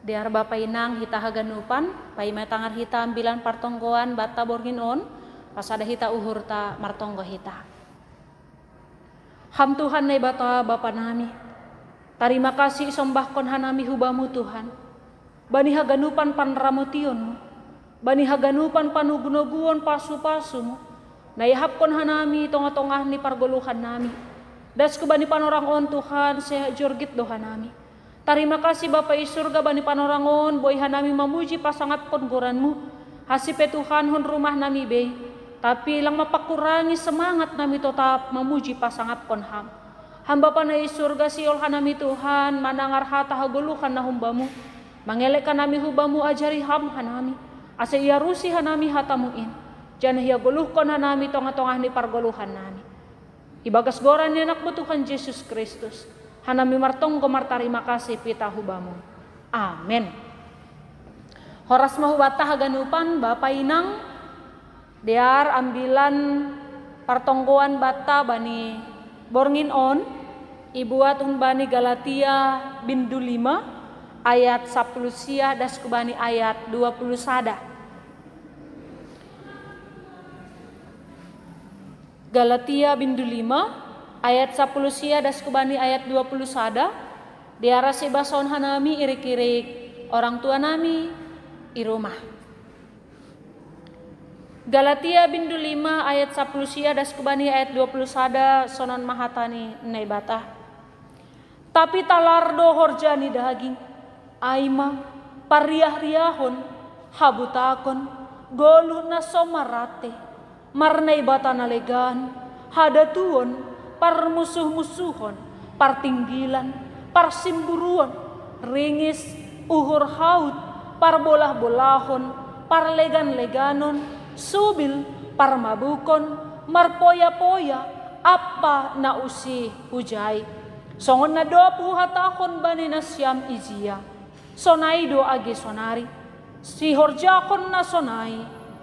Diar Bapa inang hita haganupan, pai metangar hita ambilan partonggoan bata borgin on, pasada hita uhurta martonggo hita. Ham Tuhan nai bata Bapa nami, terima kasih sombahkon hanami hubamu Tuhan. Bani haganupan panramutionmu, bani haganupan panugunoguon pasu-pasumu, nayahapkon hanami tonga-tongah ni pargoluhan nami. Das kubani panorang on Tuhan sehat jorgit doha nami. Terima kasih Bapa i surga bani panorangon boy hanami mamuji pasangat pon goranmu. Hasipe Tuhan hon rumah nami be. Tapi lang mapakurangi semangat nami tetap mamuji pasangat pon ham. Hamba pana i surga siol hanami Tuhan manangar hata haguluhan na humbamu. Mangelekkan nami hubamu ajari ham hanami. Ase ia rusi hanami hatamuin. Jangan ia guluhkon hanami tonga-tongah ni pargoluhan nami. Ibagas goran ni anakmu Tuhan Yesus Kristus. Hanami martonggo martarima kasih pita hubamu. Amin. Horas mahu bata haganupan Bapa inang diar ambilan partonggoan bata bani borngin on ibuat bani Galatia bindu 5 ayat 10 sia das kubani ayat 20 sada. Galatia bindu 5 ayat 10 sia das kubani ayat 20 sada. Diara sebason hanami irik-irik orang tua nami i rumah. Galatia bindu 5 ayat 10 sia das kubani ayat 20 sada sonon mahatani nai bata. Tapi talardo horjani daging aima pariah-riahon habutakon goluh na somarate marnai bata nalegan hadatuon par musuh-musuhon, par tinggilan, par simburuan, ringis, uhur haut, par bolah-bolahon, par legan-leganon, subil, par mabukon, marpoya-poya, apa na usi hujay. Songon na doa puhatakon bani na siyam izia, sonay do agi sonari, si horjakon na sonay,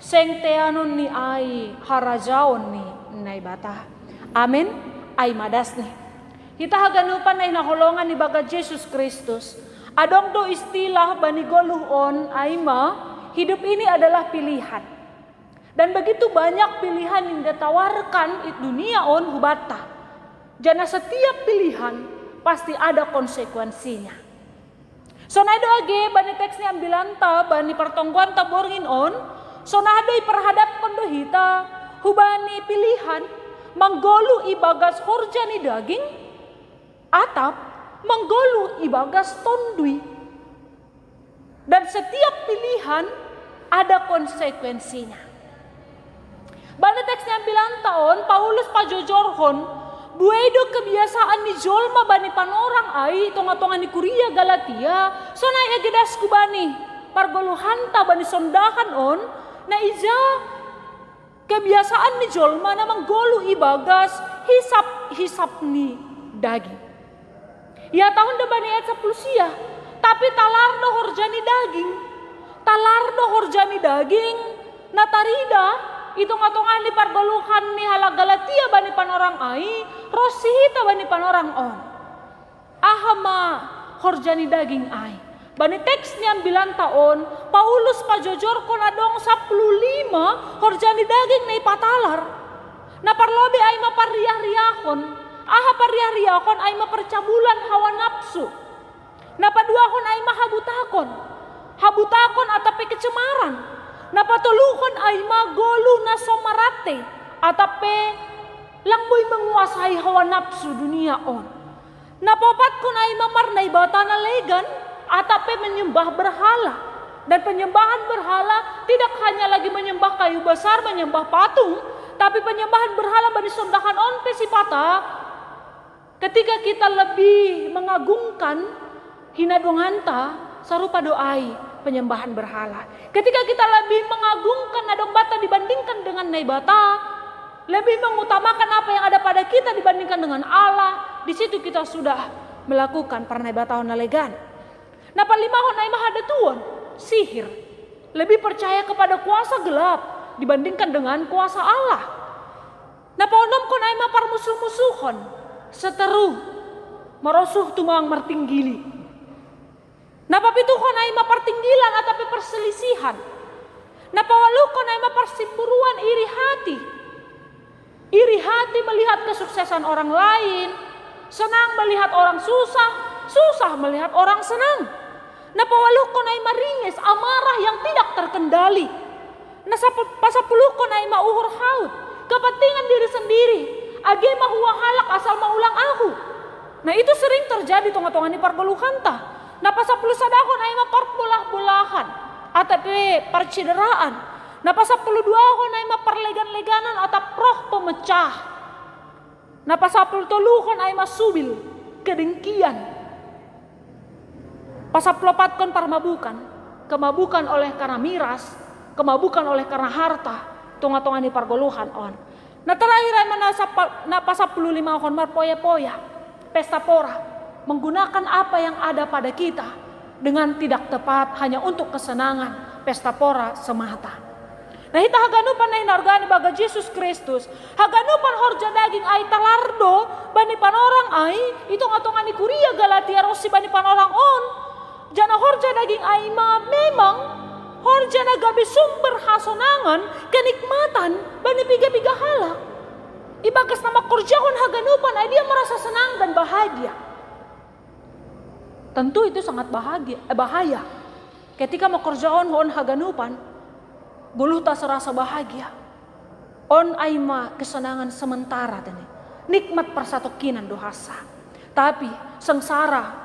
sengteanon ni ay harajaon ni naibata. Amin. Ay madas nih. Kita haganupan ay naholongan ni baga Jesus Kristus. Adong do istilah bani goluhon ay hidup ini adalah pilihan. Dan begitu banyak pilihan yang ditawarkan di dunia on hubata. Jana setiap pilihan pasti ada konsekuensinya. Sonado age bani teksnya ambilan ta bani pertongguan ta borngin on. Sonado perhadap kondo hita hubani pilihan. Manggolu ibagas horjani daging atap manggolu ibagas tondui. Dan setiap pilihan ada konsekuensinya. Bani teksnya bilang tahun Paulus pajojorhon buedo kebiasaan ni jolma bani panorang ai tonga-tonga ni kuria Galatia sonai egedas kubani pargoluhanta bani sondahan on na iza kebiasaan ni jolma na manggolu ibagas hisap ni daging. Ya tahun depan ayat 10 sia, tapi talardo horjani daging. Talardo horjani daging na tarida itu ngatong ni pargoluhan ni hala Galatia bani panorang ai, rosihita bani panorang on. Ahama horjani daging ai. Bani teksnya 9 tahun, Paulus pajojor kon adong 15 horjani daging na ipatalar. Na parlobe ay mapariah-riahon, aha pariah-riahon ay mapercabulan hawa nafsu. Na paduahon ay mahabutakon, habutakon atape kecemaran. Na patuluhon ay magolu na somarate, atape langboy menguasai hawa nafsu dunia on. Na papat kon ay mamarnay bata na legan, atape menyembah berhala. Dan penyembahan berhala tidak hanya lagi menyembah kayu besar, menyembah patung, tapi penyembahan berhala bani sondahan on pesipata. Ketika kita lebih mengagungkan hinadonganta sarupa doai penyembahan berhala. Ketika kita lebih mengagungkan nadong bata dibandingkan dengan naibata, lebih mengutamakan apa yang ada pada kita dibandingkan dengan Allah, di situ kita sudah melakukan parnaibataon nalegan. Nah palimahon ay mahadatuon sihir, lebih percaya kepada kuasa gelap dibandingkan dengan kuasa Allah. Nah paunom kon ay aima parmusuh-musuhon seteru merosuh tumang mertinggili. Napa pituhon aima pertinggilan atapi perselisihan. Napa walukon aima persimburuan iri hati. Iri hati melihat kesuksesan orang lain, senang melihat orang susah, susah melihat orang senang. Napa walukon aima ringis amarah yang tidak terkendali. Nasa pasapulukon aima uhur haut, kepentingan diri sendiri, agema huwa halak asal maulang aku. Nah itu sering terjadi tonga-tonga ni pargeluhan tah. Nah pasapuluh sadahon aima parbolah-bolahan atau parcideraan. Nah pasapuluh duahon aima parlegan-leganan atau roh pemecah. Nah pasapuluh toluhon aima subil kedengkian. Pasapuluh patkon parmabukan, kemabukan oleh karena miras, kemabukan oleh karena harta, tonga-tonga ni pargoluhan on. Nah terakhir aima na pasapuluh lima hon marpoya-poya, pesta pora. Menggunakan apa yang ada pada kita dengan tidak tepat hanya untuk kesenangan pesta pora semata. Nah ita haganupan na hinargani baga Jesus Kristus, haganupan horja daging ay talardo bani panorang ay itu ngatongan ni kuria Galatia rosi bani panorang on. Jana horja daging ay memang horja na gabi sumber hasonangan kenikmatan bani piga-piga halak. Ibagas nama kurjahon haganupan ay dia merasa senang dan bahagia. Tentu itu sangat bahaya. Ketika makorjaon hon haganupan, guluh tak serasa bahagia. On aima kesenangan sementara tani. Nikmat persatokinan dohasa. Tapi sengsara,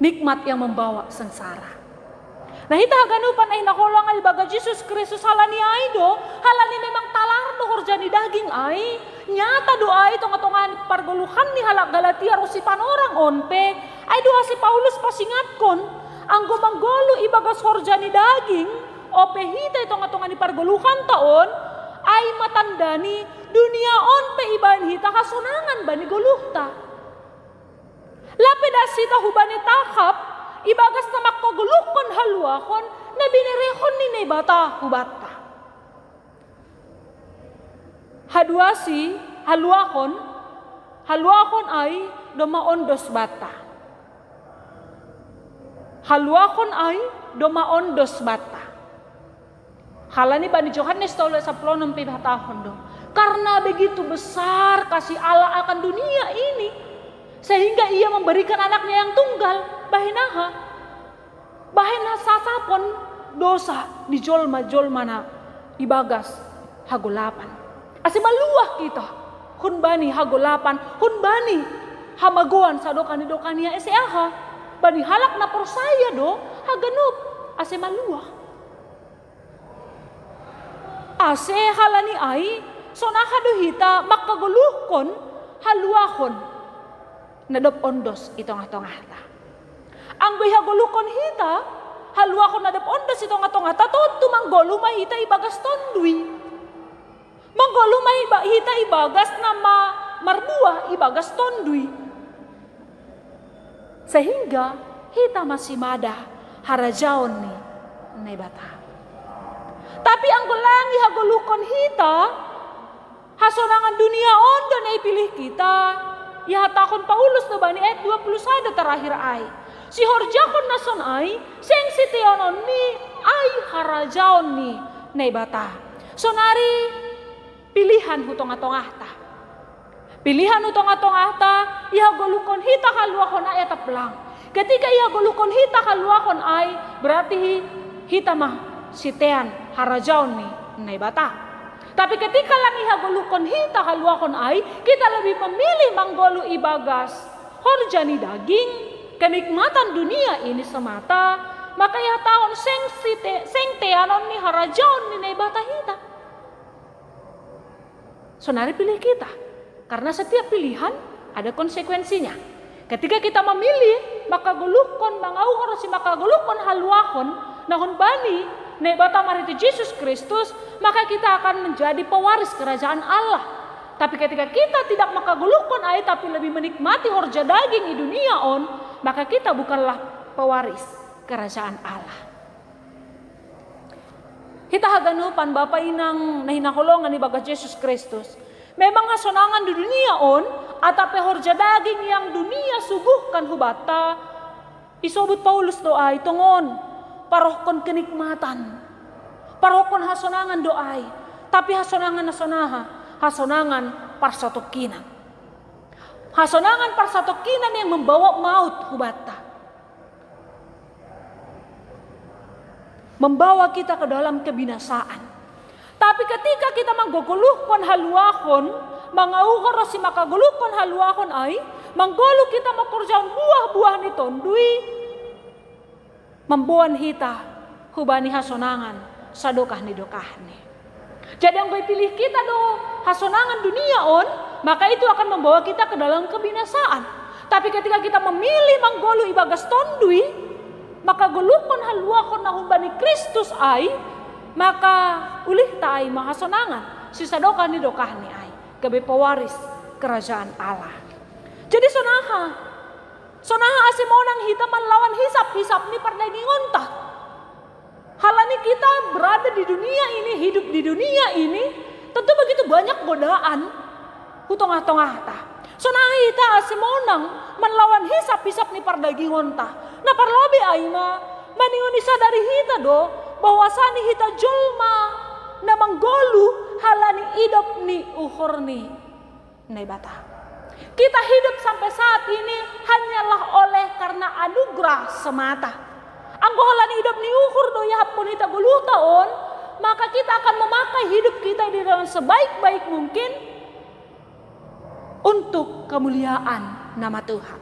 nikmat yang membawa sengsara. Nah ita haganupan ay nakolong ay baga Jesus Kristus halani ay do, halani memang talar do horjani daging ay. Nyata doa itu ngatongan pargoluhan ni halak Galatia rosi panorang onpe. Ay doa si Paulus pasingatkon anggo manggolu ibagas horjani daging ope hita itu ngatongan ni pargoluhan taon ay matandani dunia onpe iban hita kasunangan bani goluhta. Lapidas hita hubani takap ibagas tamak kogulukon haluakon na binirehon ni nebata hubata. Haduasi haluakon ay domaon dos bata. Haluakon ay domaon dos bata. Halani bani Yohanes 10:10 tahun do. Karena begitu besar kasih Allah akan dunia ini, sehingga ia memberikan anaknya yang tunggal, bahinaha sasapon dosa di jolma-jolmana ibagas hagulapan. Ase maluah kita, hun bani hagulapan, hun bani hamagoan sadokani-dokania ese aha, bani halak na persaya do haganup ase maluah. Ase halani ai sonaha do hita makaguluhkon haluahon nadop ondos itong-atong ta. Anggoy hagulukon hita haluahon nadop ondos itong-atong ta to manggolu mahita ibagas tondui. Manggolu mahita ibagas nama marbuah ibagas tondui. Sehingga hita masih mada harajaon ni bata. Tapi anggolangi hagulukon hita hasonangan dunia ondo na ipilih kita. Ya takon Paulus na bani ayat 21 terakhir ay. Si horjakon nason ay seng sitianon ni ay harajaon ni nebata. Sonari pilihan hutong atong ahta. Pilihan hutong atong ahta iha golukon hita haluakon ay ataplang. Ketika iha golukon hita haluakon ay berarti hita mah sitean harajaon ni nebata. Tapi ketika lang ihagulukon hita haluakon ay, kita lebih memilih manggolu ibagas horjani daging, kenikmatan dunia ini semata, maka ya tahun seng teanon ni harajaon ni nebata hita. Sonari pilih kita, karena setiap pilihan ada konsekuensinya. Ketika kita memilih, maka gulukon mangauhor si maka gulukon haluakon, nahon bani nebata mariti Yesus Kristus, maka kita akan menjadi pewaris kerajaan Allah. Tapi ketika kita tidak makagulukon ay tapi lebih menikmati horja daging di dunia on, maka kita bukanlah pewaris kerajaan Allah. Kita haganupan Bapa inang nahinakulongan ni bagas Yesus Kristus. Memang hasonangan di dunia on, atape horja daging yang dunia suguhkan hubata, isobut Paulus doa itongon, parohkon kenikmatan, parohkon hasonangan doai, tapi hasonangan hasonangan parsatokinan. Hasonangan parsatokinan yang membawa maut hubata. Membawa kita ke dalam kebinasaan. Tapi ketika kita manggogoluhkon haluahon, mangauhon rasi makagoluhkon haluahon ay, manggolu kita makurjaon buah-buah ni tondui, membuan hita hubani hasonangan sadokah ni dokah ni. Jadi yang gue pilih kita do hasonangan dunia on, maka itu akan membawa kita ke dalam kebinasaan. Tapi ketika kita memilih manggolu ibagas tondui, maka golukon haluahon na hubani Kristus ay, maka ulih taai mahasonangan sisa dokah ni ay kebe pewaris kerajaan Allah. Jadi sonaha asimonang hita lawan hisap ni perdagingon ta. Halani kita berada di dunia ini, hidup di dunia ini, tentu begitu banyak godaan hutongah-tongah ta. Sonaha hita asimonang melawan hisap ni perdagingon ta. Nah parlobe aima maningon isa dari hita do bahwasani hita jolma na manggolu halani idop ni uhorni nebata. Kita hidup sampai saat ini hanyalah oleh karena anugerah semata. Anggo halani idop ni uhur do ya pun hita guluh taon, maka kita akan memakai hidup kita di dalam sebaik-baik mungkin untuk kemuliaan nama Tuhan.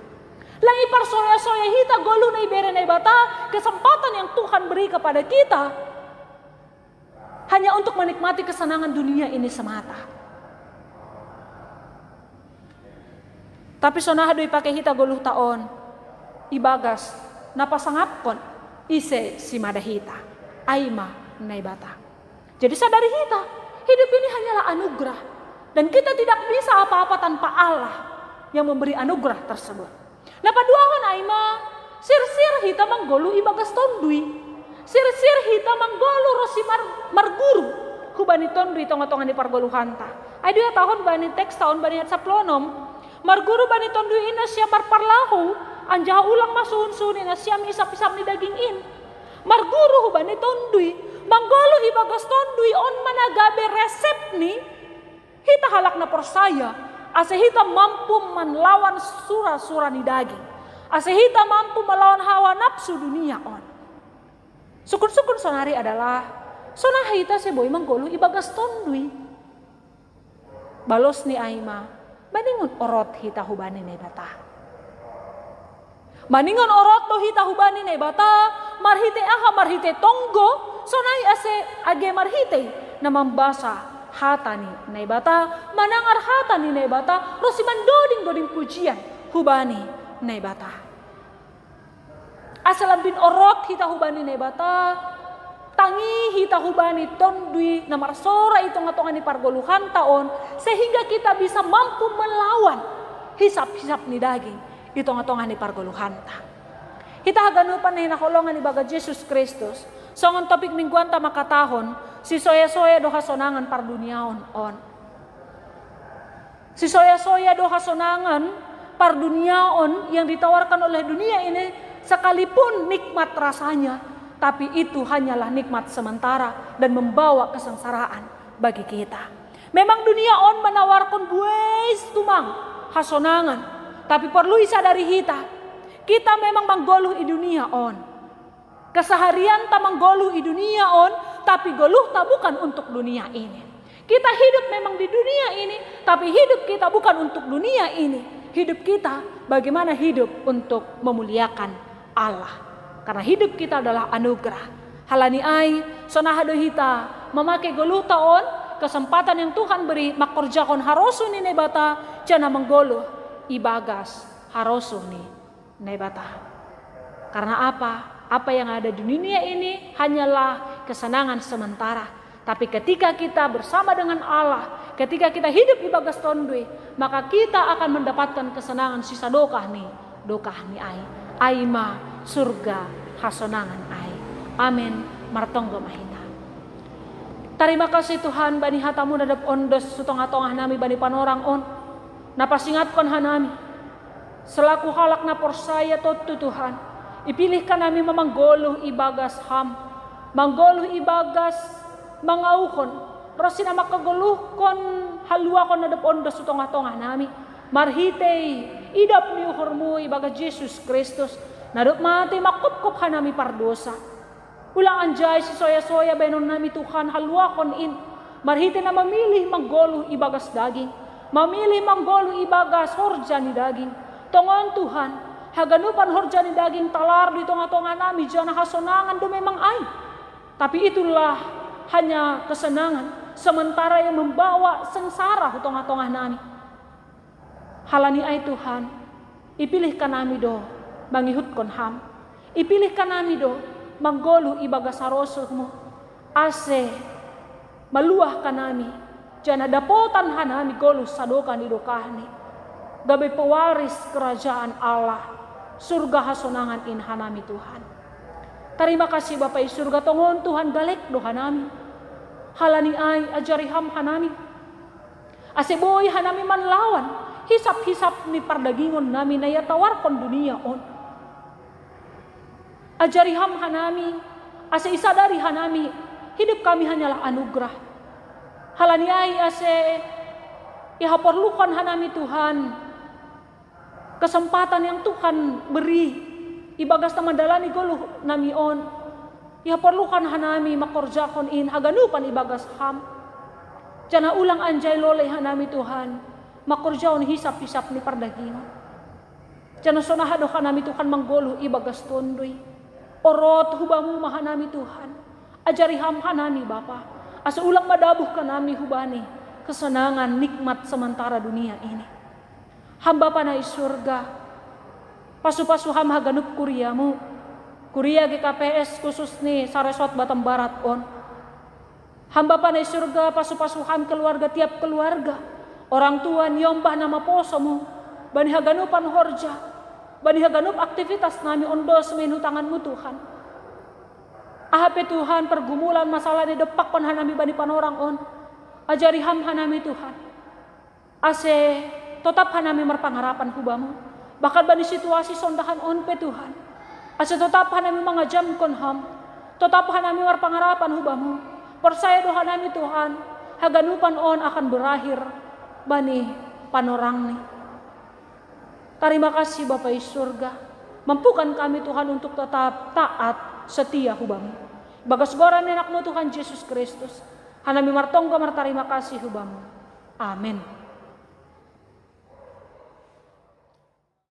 Langi parsoya-soya hita golu na ibere na ibata, kesempatan yang Tuhan beri kepada kita hanya untuk menikmati kesenangan dunia ini semata. Tapi sonaha doi pakai hita goluh taon, ibagas napasangapkon ise si madahita, aima na ibata. Jadi sadari hita, hidup ini hanyalah anugerah dan kita tidak bisa apa-apa tanpa Allah yang memberi anugerah tersebut. Nah paduahon aima sir-sir hita manggolu ibagas tondui, sir-sir hita manggolu rosi marguru hubani tondui tonga-tonga di pargoluhanta. Ay 2 tahun bani teks tahun bani saplonom marguru bani tondui ina siya marparlahu anjaha ulang masuhun-suhun ina siya misap-isap ni daging in. Marguru hubani tondui manggolu ibagas tondui on managabe resep ni hita halak na persaya. Ase hita mampu melawan sura-sura ni daging. Ase hita mampu melawan hawa nafsu dunia on. Sukun-sukun sonari adalah sonah hita seboy manggolu ibagas tondui. Balos ni aima maningon orot hita hubani ne bata. Maningon orot to hita hubani ne bata marhite aha marhite tonggo sonai ase age marhite na mambasa hatani naibata manangar hatani naibata rosiman doding pujian hubani naibata asalam bin orot hita hubani naibata tangi hita hubani tondui namar sora itonga-tonga ni pargoluhan taon sehingga kita bisa mampu melawan hisap-hisap ni daging itonga-tonga ni pargoluhan ta. Kita haganupan na hinakulongan ni baga Jesus Kristus songon topik mingguan ta makatahon si soya-soya do hasonangan par duniaon on. Si soya-soya do hasonangan par duniaon yang ditawarkan oleh dunia ini sekalipun nikmat rasanya, tapi itu hanyalah nikmat sementara dan membawa kesengsaraan bagi kita. Memang dunia on menawarkan bues tumang hasonangan, tapi perlu sadari kita memang manggoluh di dunia on. Keseharian ta manggoluh di dunia on, tapi goluh tak bukan untuk dunia ini. Kita hidup memang di dunia ini, tapi hidup kita bukan untuk dunia ini. Hidup kita bagaimana hidup untuk memuliakan Allah. Karena hidup kita adalah anugerah. Halani ai sonahado hita memakai goluh taon kesempatan yang Tuhan beri makorjakon harosu ni nebata cana menggoluh ibagas harosu ni nebata. Karena apa? Apa yang ada di dunia ini hanyalah kesenangan sementara. Tapi ketika kita bersama dengan Allah, ketika kita hidup ibagas tondui, maka kita akan mendapatkan kesenangan sisa dokah ni ai. Aima surga hasonangan ai. Amin. Martonggo mahita. Terima kasih Tuhan bani hatamu nadap ondos sutong-atongah nami bani panorang on. Napasingatkan hanami. Selaku halak na porsaya totu Tuhan. Ipilihkan nami mamanggoluh ibagas ham. Manggoluh ibagas mangauhon. Rosin na makaguluhkon haluakon nadap ondos sutong-atongah nami. Marhitei idap ni uhormu ibagas Jesus Kristus. Nadap mati makup-kup hanami pardosa. Ulang anjay si soya-soya benon nami Tuhan haluakon in. Marhite na mamilih manggoluh ibagas daging. Mamilih manggoluh ibagas horja ni daging. Tongon Tuhan, haganupan horja ni daging talar di tonga-tonga nami jana hasonangan do memang ay. Tapi itulah hanya kesenangan sementara yang membawa sengsara di tonga-tonga nami. Halani ay Tuhan, ipilihkan nami do mangihutkan ham. Ipilihkan nami do manggoluh ibagas sarosulmu. Ase maluah kanami jana dapotan hanami goluh sadokan idokahni. Gabe pewaris kerajaan Allah, surga hasonangan in hanami Tuhan. Terima kasih Bapak i surga tongon Tuhan galek do hanami. Halani ay ajari ham hanami. Ase boy hanami man lawan, hisap-hisap ni pardagingon nami na yatawarkon dunia on. Ajari ham hanami, ase isadari hanami, hidup kami hanyalah anugerah. Halani ay ase ihaperlukan hanami Tuhan. Kesempatan yang Tuhan beri ibagas tamadalani goluh nami on. Ihaperlukan hanami makorjakon in haganupan ibagas ham. Jana ulang anjay loleh hanami Tuhan. Makorjaon hisap-hisap ni pardagingon. Jana sonahado hanami Tuhan manggoluh ibagas tondoy. Orot hubamu mahanami Tuhan. Ajari ham hanami Bapa. Asa ulang madabuh kanami hubani. Kesenangan nikmat sementara dunia ini. Hamba panai surga. Pasu-pasu ham haganup kuriamu. Kuria GKPS khusus nih Saresot Batam Barat on. Hamba panai surga pasu-pasu ham keluarga tiap keluarga. Orang tua nyombah nama posomu. Bani haganupan horja. Bani haganup aktivitas nami ondos menu tanganmu Tuhan. Ahape Tuhan pergumulan masalah di depak pan hanami bani panorang on. Ajari ham hanami Tuhan. Ase tetap hanami merpangarapan hubamu. Bahkan bani situasi sondahan on pe Tuhan. Ase tetap hanami mangajamkon ham. Tetap hanami merpangarapan hubamu. Persaya do hanami Tuhan. Haganupan on akan berakhir bani panorang ni. Terima kasih Bapa di surga. Mampukan kami Tuhan untuk tetap taat setia hubamu. Bagas goran enakmu Tuhan Yesus Kristus. Hanami martongga martarima kasih hubamu. Amin.